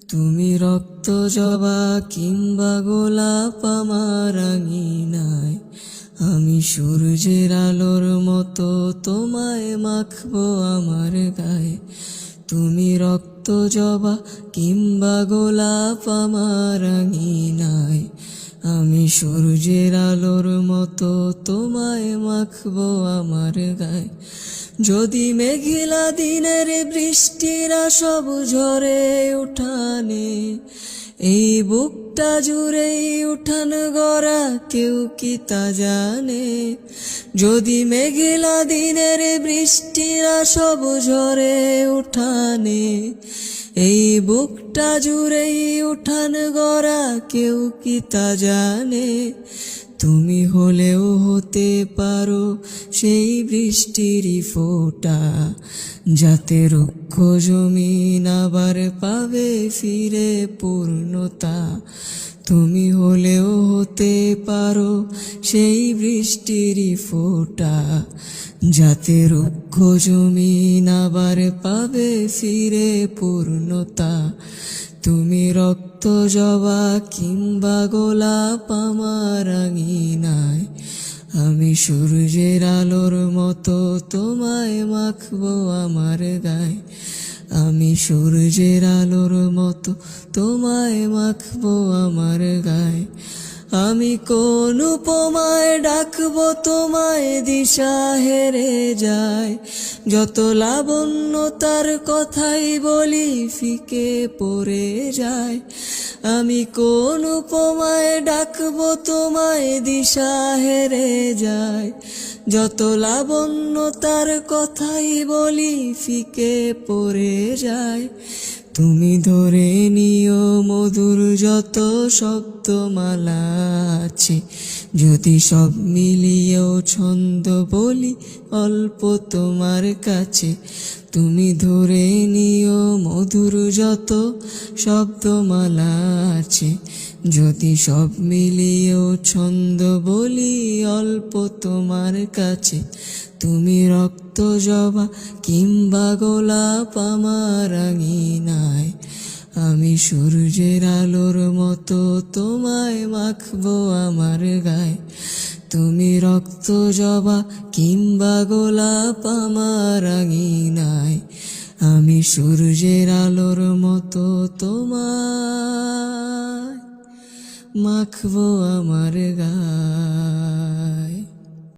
তুমি রক্ত জবা কিংবা গোলাপ আমার আঙিনায়, আমি সূর্যের আলোর মতো তোমায় মাখবো আমার গায়ে। তুমি রক্ত জবা কিংবা গোলাপ আমার আঙিনায়, আমি সূর্যের আলোর মতো তোমায় মাখবো আমার গায়ে। যদি মেঘলা দিনের বৃষ্টিরা সব ঝরে উঠানে, এই বুকটা জুড়েই উঠান গড়া কেউ কি তা জানে। যদি মেঘলা দিনের বৃষ্টিরা সব ঝরে উঠানে, এই বুকটা জুড়েই উঠান গড়া কেউ কি তা জানে। তুমি হলেও হতে পারো সেই বৃষ্টিরই ফোঁটা, যাতে রুক্ষ জমিন আবার পাবে ফিরে পূর্ণতা। তুমি হলেও হতে পারো সেই বৃষ্টিরই ফোঁটা, যাতে রুক্ষ জমিন আবার পাবে ফিরে পূর্ণতা। তুমি রক্ত জবা কিংবা গোলাপ আমার আঙিনায়, আমি সূর্যের আলোর মতো তোমায় মাখবো আমার গায়ে। আমি সূর্যের আলোর মতো তোমায় মাখবো আমার গায়ে। আমি কোন উপমায় ডাকবো তোমায় দিশা হেরে যায়, যত লাবণ্য তার কথাই বলি ফিকে পড়ে যায়। আমি কোন উপমায় ডাকবো তোমায় দিশা হেরে যায়, যত লাবণ্য তার কথাই বলি ফিকে পড়ে যায়। তুমি ধরে নিও মধুর যত শব্দমালা আছে, যদি সব মিলিয়েও ছন্দ বলি অল্প তোমার কাছে। তুমি ধরে নিও মধুর যত শব্দমালা আছে, যদি সব মিলিয়েও ছন্দ বলি অল্প তোমার কাছে। তুমি রক্ত জবা কিংবা গোলাপ আমার আঙিনায়, আমি সূর্যের আলোর মতো তোমায় মাখবো আমার গায়ে। তুমি রক্ত জবা কিংবা গোলাপ আমার আঙিনায়, আমি সূর্যের আলোর মতো তোমায় মাখবো আমার গায়ে।